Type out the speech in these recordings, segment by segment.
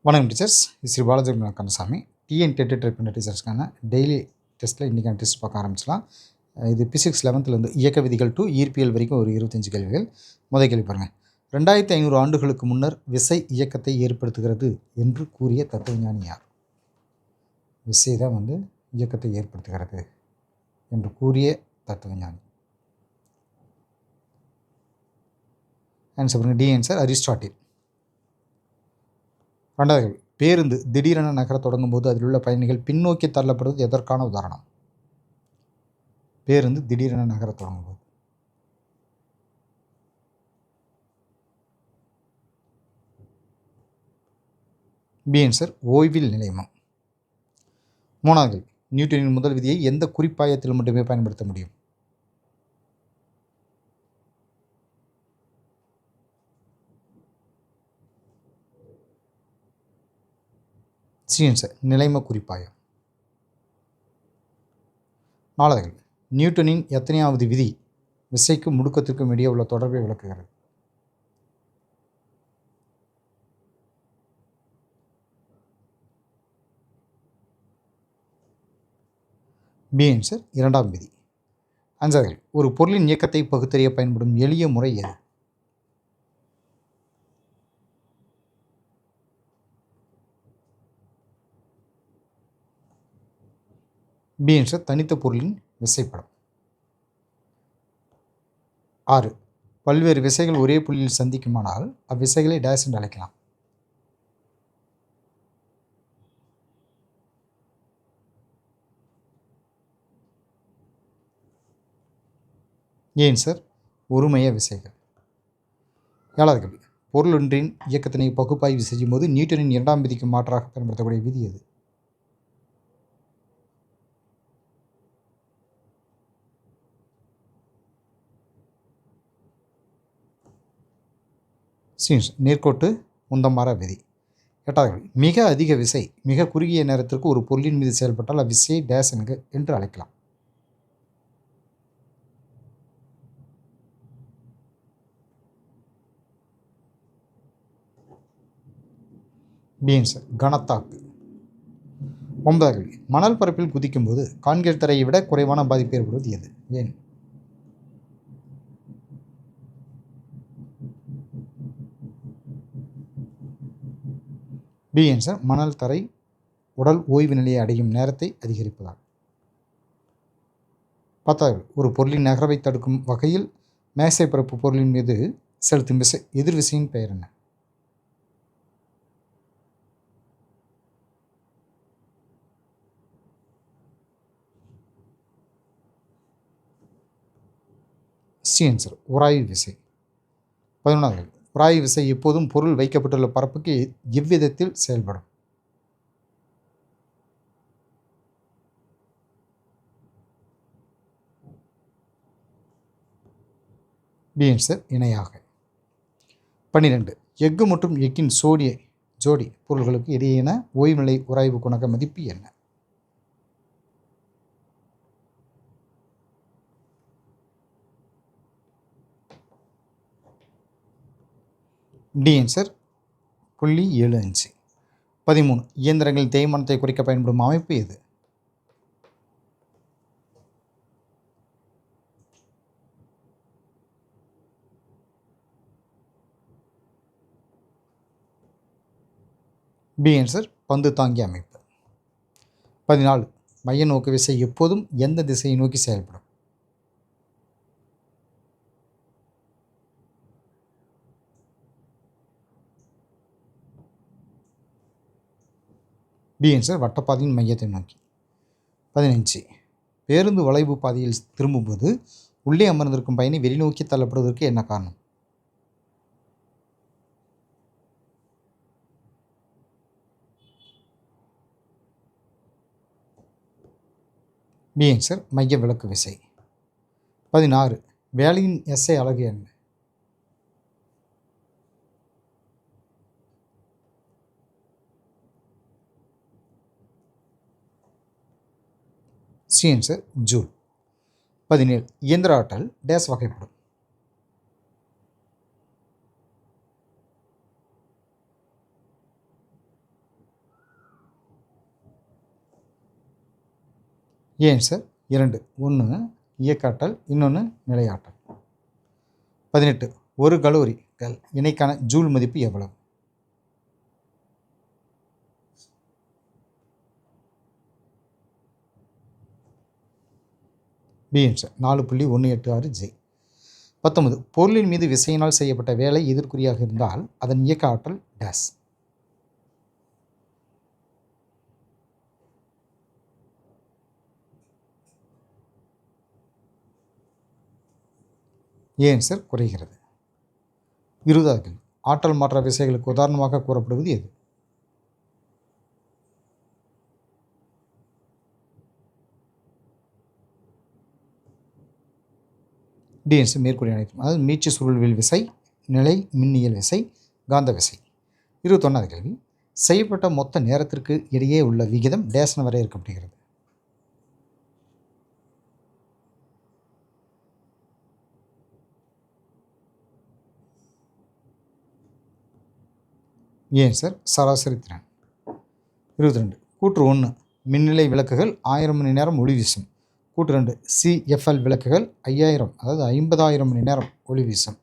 வணக்கம் teachers. Sri Balaji Kandasamy. TN TET try பண்ணுற டீச்சர்ஸ்க்கான டெய்லி டெஸ்ட்டில் இன்றைக்கான டெஸ்ட் பார்க்க ஆரம்பிச்சலாம். இது பிசிக்ஸ் 11லேருந்து இயக்க விதிகள் டு ஈர்ப்பியல் வரைக்கும் ஒரு 25 கேள்விகள். முதல் கேள்வி பாருங்கள். 2500 ஆண்டுகளுக்கு முன்னர் விசை இயக்கத்தை ஏற்படுத்துகிறது என்று கூறிய தத்துவஞானி யார்? விசை தான் இயக்கத்தை ஏற்படுத்துகிறது என்று கூறிய தத்துவஞானி. ஆன்சர் பாருங்கள். D answer Aristotle. ரெண்டாவது கேள்வி. பேருந்து திடீரென நகர தொடங்கும் போது அதில் உள்ள பயணிகள் பின்னோக்கி தள்ளப்படுவது எதற்கான உதாரணம்? பேருந்து திடீரென நகர தொடங்கும் போது. பி ஆன்சர் ஓய்வில் நிலைமம். மூணாவது கேள்வி. நியூட்டனின் முதல் விதியை எந்த குறிப்பாயத்தில் மட்டுமே பயன்படுத்த முடியும்? சி ஆன்சர் நிலைம குறிப்பாயம். நாலாவது கேள்வி. நியூட்டனின் எத்தனையாவது விதி விசைக்கும் முடுக்கத்திற்கும் இடையே உள்ள தொடர்பை விளக்குகிறது? பி ஆன்சர் இரண்டாம் விதி. அஞ்சாவது கேள்வி. ஒரு பொருளின் இயக்கத்தை பகுத்தறிய பயன்படும் எளிய முறை எது? பி ஆன்சர் தனித்த பொருளின் விசைப்படம். 6. பல்வேறு விசைகள் ஒரே புள்ளியில் சந்திக்குமானால் அவ்விசைகளை டேஷ் என்று அழைக்கலாம்? ஆன்சர் ஒருமைய விசைகள். 7வது கேள்வி. பொருளொன்றின் இயக்கத்தினை பகுப்பாய்வு செய்யும் போது நியூட்டனின் இரண்டாம் விதிக்கு மாற்றாக பயன்படுத்தக்கூடிய விதி எது? நேர்கோட்டு உந்தமாற விதி. 8வது கேள்வி. மிக அதிக விசை மிக குறுகிய நேரத்திற்கு ஒரு பொருளின் மீது செயல்பட்டால் அவ்விசையை டேஷ் என்று அழைக்கலாம்? பி ஆன்சர் கனத்தாக்கு. 9வது கேள்வி. மணல் பரப்பில் குதிக்கும் போது கான்கிரீட் தரையை விட குறைவான பாதிப்பு ஏற்படுவது எது? ஏன்? பி ஆன்சர் மணல் தரை உடல் ஓய்வு நிலையை அடையும் நேரத்தை அதிகரிப்பதால். 10வது. ஒரு பொருளின் நகரவை தடுக்கும் வகையில் மேசை பரப்பு பொருளின் மீது செலுத்தும் விசை எதிர் விசையின் பெயர் என்ன? சி ஆன்சர் உராய்வு விசை. 11வது. உராய்வு விசை எப்போதும் பொருள் வைக்கப்பட்டுள்ள பரப்புக்கு எவ்விதத்தில் செயல்படும்? பி ஆன்சர் இணையாக. 12. எஃகு மற்றும் எஃகின் ஜோடி பொருள்களுக்கு இடையேயான ஓய்வுநிலை உராய்வு குணக மதிப்பு என்ன? D answer 0.75. 13. இயந்திரங்களின் தேய்மானத்தை குறைக்க பயன்படும் அமைப்பு எது? பி ஆன்சர் பந்து தாங்கி அமைப்பு. 14. மைய நோக்கு விசை எப்போதும் எந்த திசையை நோக்கி செயல்படும்? பி ஆன்சர் வட்டப்பாதையின் மையத்தை நோக்கி. 15. பேருந்து வளைவு பாதையில் திரும்பும்போது உள்ளே அமர்ந்திருக்கும் பயணி வெளிநோக்கி தள்ளப்படுவதற்கு என்ன காரணம்? பி ஆன்சர் மைய விலக்கு விசை. 16. வேலையின் எஸ்ஐ அலகு என்ன? C answer joule. 17. இயந்திர ஆற்றல் டேஸ் வகைப்படும்? ஏன் சார் 2. ஒன்று இயக்காற்றல், இன்னொன்று நிலையாற்றல். 18. ஒரு கலோரிகள் இணைக்கான ஜூல் மதிப்பு எவ்வளவு? B answer 4.186 J. 19. பொருளின் மீது விசையினால் செய்யப்பட்ட வேலை எதிர்குறியாக இருந்தால் அதன் இயக்க ஆற்றல் டேஸ். ஏன் சார் குறைகிறது. 20. ஆற்றல் மாற்ற விசைகளுக்கு உதாரணமாக கூறப்படுவது எது? டிஎன்ஸ் மேற்கூறிய அனைத்தும், அதாவது மீட்சி சுருள்வில் விசை, நிலை மின்னியல் விசை, காந்த விசை. 21வது கேள்வி, செய்யப்பட்ட மொத்த நேரத்திற்கு இடையே உள்ள விகிதம் டேஸ் வரையறுக்கப்படுகிறது. ஏன் சார் சராசரி திறன். 22. கூற்று 1 மின்னிலை விளக்குகள் 1000 மணி நேரம் ஒளி வீசும். கூற்று 2 சிஎஃப்எல் விளக்குகள் 5000 அதாவது 50,000 மணி நேரம் ஒளி வீசும்.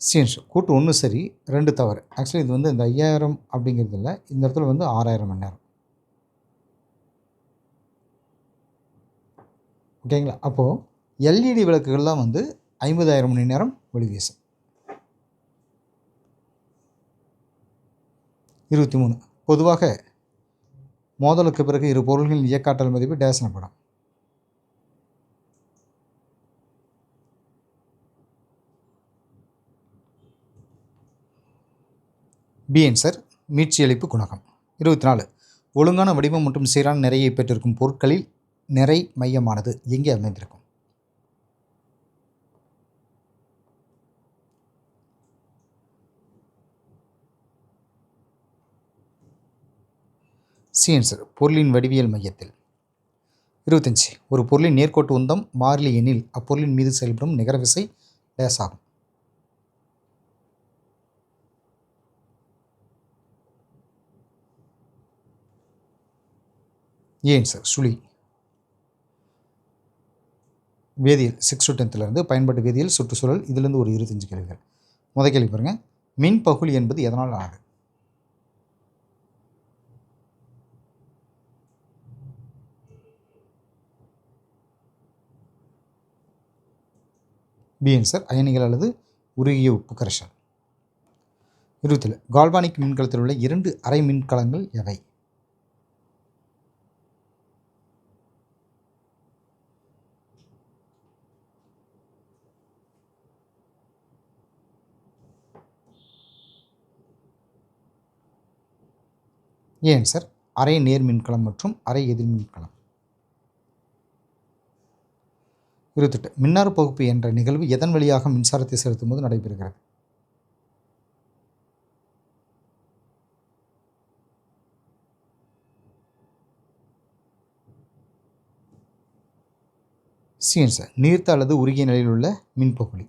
சீன்ஸ் கூட்டு 1 சரி, 2 தவறு. ஆக்சுவலி இது வந்து இந்த 5000 அப்படிங்கிறது இல்லை, இந்த இடத்துல வந்து 6000 மணி நேரம். ஓகேங்களா. அப்போது எல்இடி விளக்குகள்லாம் வந்து 50,000 மணி நேரம் ஒளி வீசும். 23. பொதுவாக மோதலுக்கு பிறகு இரு பொருள்களின் இயக்காற்றல் மதிப்பு டேஸ் எனப்படும். பி ஆன்சர் மீட்சியளிப்பு குணகம். 24. ஒழுங்கான வடிவம் மற்றும் சீரான நிறையை பெற்றிருக்கும் பொருட்களில் நிறை மையமானது எங்கே அமைந்திருக்கும்? சி ஆன்சர் பொருளின் வடிவியல் மையத்தில். 25. ஒரு பொருளின் நேர்கோட்டு உந்தம் மாறிலி எனில் அப்பொருளின் மீது செயல்படும் நிகர விசை டேஸ் ஆகும். ஏன் சார் சுழி. வேதியியல் 6 to 10லேருந்து பயன்பாட்டு வேதியியல் சுற்றுச்சூழல் இதிலிருந்து ஒரு 25 கேள்விகள். முதல் கேள்வி பாருங்கள், மின் பகுளி என்பது எதனால் ஆனது? பி ஆன்சர் அயனிகள் அல்லது உருகிய உப்பு கரைசல். 27. கால்வானிக் மின்கலத்தில் உள்ள 2 அரை மின்கலங்கள் எவை? ஏன் சார் அரை நேர் மின்கலம் மற்றும் அரை எதிர் மின்கலம். 28. மின்னாறு பகுப்பு என்ற நிகழ்வு எதன் வழியாக மின்சாரத்தை செலுத்தும் போது நடைபெறுகிறது? சி சார் நீர்த்த அல்லது உருகிய நிலையில் உள்ள மின்பகுளி.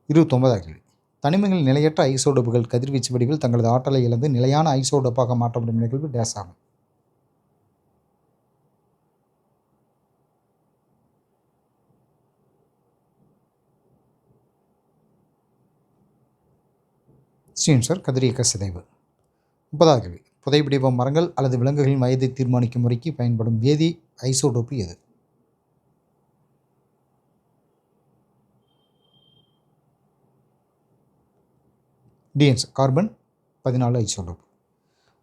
29வது கேள்வி, தனிமங்கள் நிலையற்ற ஐசோடோப்புகள் கதிர்வீச்சு வடிவில் தங்களது ஆற்றலை இழந்து நிலையான ஐசோடோப்பாக மாற்றப்படும் நிகழ்வு டேஸ் ஆகும். சார் கதிரியக்க சிதைவு. 30வது கேள்வி, புதைப்பிடிவ மரங்கள் அல்லது விலங்குகளின் வயதை தீர்மானிக்கும் முறைக்கு பயன்படும் வேதி ஐசோடோப்பு எது? டிஎன்ஸ் கார்பன் 14 ஐசோடோப்பு.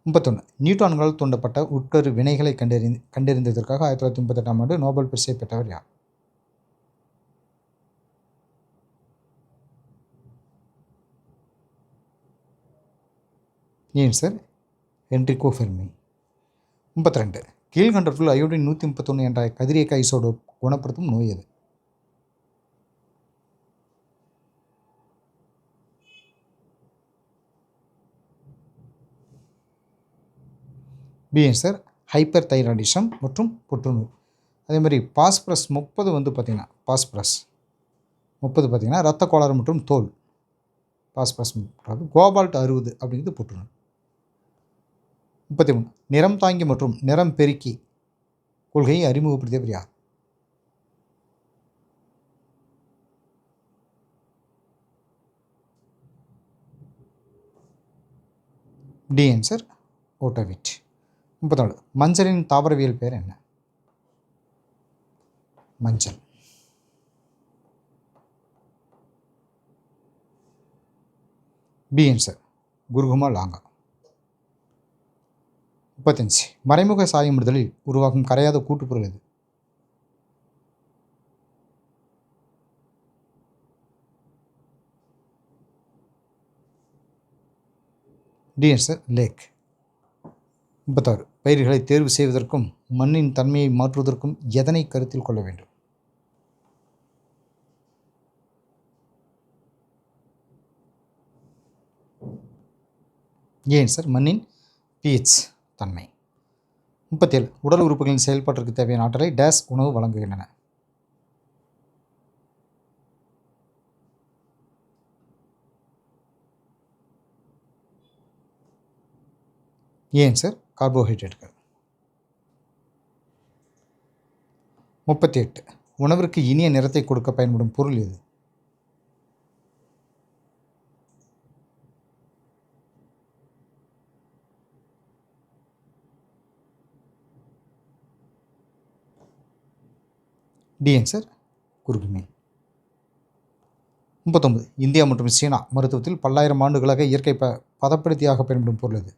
31. நியூட்டான்களால் தூண்டப்பட்ட உட்கரு வினைகளை கண்டறிந்ததற்காக 1938ஆம் ஆண்டு நோபல் பரிசை பெற்றவர் யார்? ஏன் சார் என்ரிகோ ஃபெர்மி. 32. கீழ்கண்டவற்றுள் அயோடின் 131 என்ற கதிரியக்க ஐசோடோப் குணப்படுத்தும் நோய் எது? பி சார் ஹைப்பர் தைராய்டிசம் மற்றும் புற்றுநோய். அதே மாதிரி பாஸ்பரஸ் 30 வந்து பார்த்திங்கன்னா பாஸ்பரஸ் 30 பார்த்திங்கன்னா இரத்த கோளாறு மற்றும் தோல். பாஸ்பரஸ் 30, கோபால்ட் 60 அப்படிங்கிறது போட்டுருங்க. 33 நிறம் தாங்கி மற்றும் நிறம் பெருக்கி கொள்கையை அறிமுகப்படுத்தியவர் யார்? D answer ஓட்டோவிட். 34 மஞ்சளின் தாவரவியல் பெயர் என்ன? மஞ்சள். பி ஆன்சர் குர்குமா லாங்கா. 35 மறைமுக சாயமிடுதலில் உருவாகும் கரையாத கூட்டுப்பொருள் எது? D answer lakh. 36 பயிர்களை தேர்வு செய்வதற்கும் மண்ணின் தன்மையை மாற்றுவதற்கும் எதனை கருத்தில் கொள்ள வேண்டும்? ஏன் சார் மண்ணின் pH தன்மை. 37 உடல் உறுப்புகளின் செயல்பாட்டிற்கு தேவையான ஆற்றலை டேஸ் உணவு வழங்குகின்றன? ஏன் சார் கார்போஹைட்ரேட்டுகள். 38 உணவிற்கு இனிய நிறத்தை கொடுக்க பயன்படும் பொருள் எது? D answer curcumin. 39 இந்தியா மற்றும் சீனா மருத்துவத்தில் பல்லாயிரம் ஆண்டுகளாக இயற்கை பதப்படுத்தியாக பயன்படும் பொருள் எது?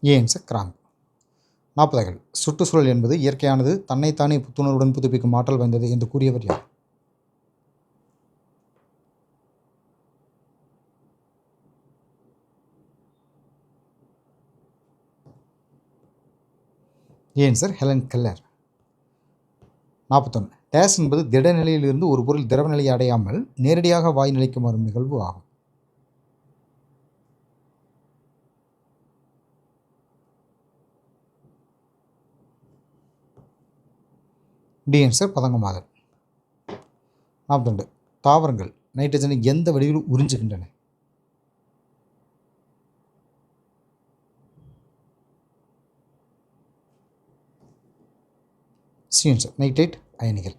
ஏன் சார் கிராம்பு. 40 சுற்றுச்சூழல் என்பது இயற்கையானது, தன்னைத்தானே புத்துணர்வுடன் புதுப்பிக்கும் ஆற்றல் வாய்ந்தது என்று கூறியவர் யார்? ஏன் சார் ஹெலன் கெல்லர். 41 டேஸ் என்பது திடநிலையிலிருந்து ஒரு பொருள் திரவ நிலையை அடையாமல் நேரடியாக வாய் நிலைக்கு மாறும் நிகழ்வு ஆகும். D answer பதங்கமாதல். 42 தாவரங்கள் நைட்ரஜனை எந்த வடிவில் உறிஞ்சுகின்றன? சி ஆன்சர் நைட்ரேட் அயனிகள்.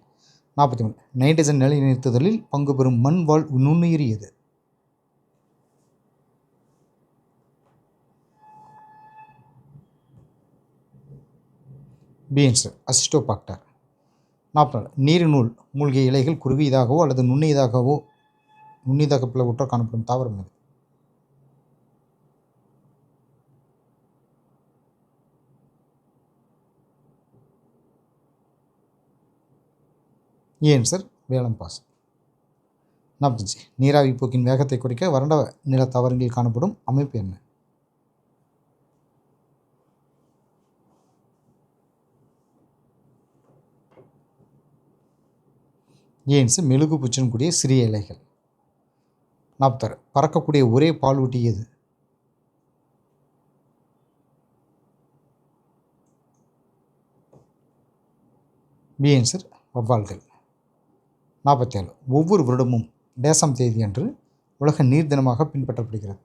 43 நைட்ரஜன் நிலைநிறுத்துதலில் பங்கு பெறும் மண் வாழ் நுண்ணுயிரி எது? B answer அசிஸ்டோபாக்டர். 44 நீரினுள் மூழ்கிய இலைகள் குறுகியதாகவோ அல்லது நுண்ணியதாக பிளவுற்ற காணப்படும் தாவரம் எது? ஏன் சார் வேலம்பாஸ். 45 நீராவி போக்கின் வேகத்தை குறைக்க வறண்ட நில தாவரங்களில் காணப்படும் அமைப்பு என்ன? ஏன் சார் மெழுகு பூச்சுடன் கூடிய சிறிய இலைகள். 46 பறக்கக்கூடிய ஒரே பாலூட்டி எது? B answer வவ்வால்கள். 47 ஒவ்வொரு வருடமும் டேசாம் தேதி அன்று உலக நீர் தினமாக பின்பற்றப்படுகிறது?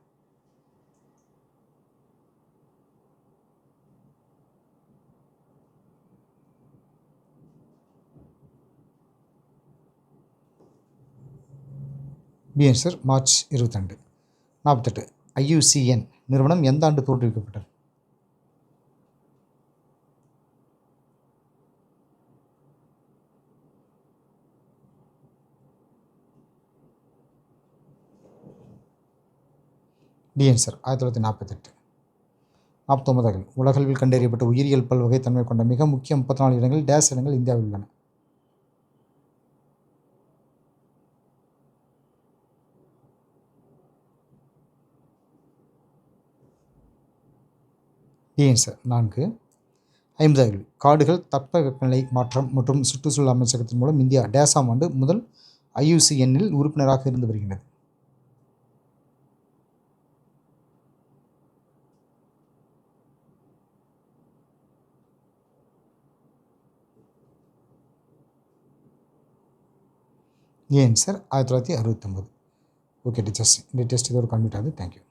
B answer March 22. 48 IUCN நிறுவனம் எந்த ஆண்டு தோற்றுவிக்கப்பட்டது? D answer 1948. 49 உலகளவில் கண்டறியப்பட்ட உயிரியல் பல்வகை தன்மை கொண்ட மிக முக்கிய 34 இடங்கள் டேஸ் இடங்கள் இந்தியாவில் உள்ளன? D answer 4. 50 காடுகள் தட்பவெப்பநிலை மாற்றம் மற்றும் சுற்றுச்சூழல் அமைச்சகத்தின் மூலம் இந்தியா டேசாம் ஆண்டு முதல் IUCN உறுப்பினராக இருந்து வருகிறது? ஏன் சார் 1969. ஓகே டீச்சர்ஸ், இந்த டெஸ்ட் இதோட கம்ப்ளீட் ஆகுது. தேங்க்யூ.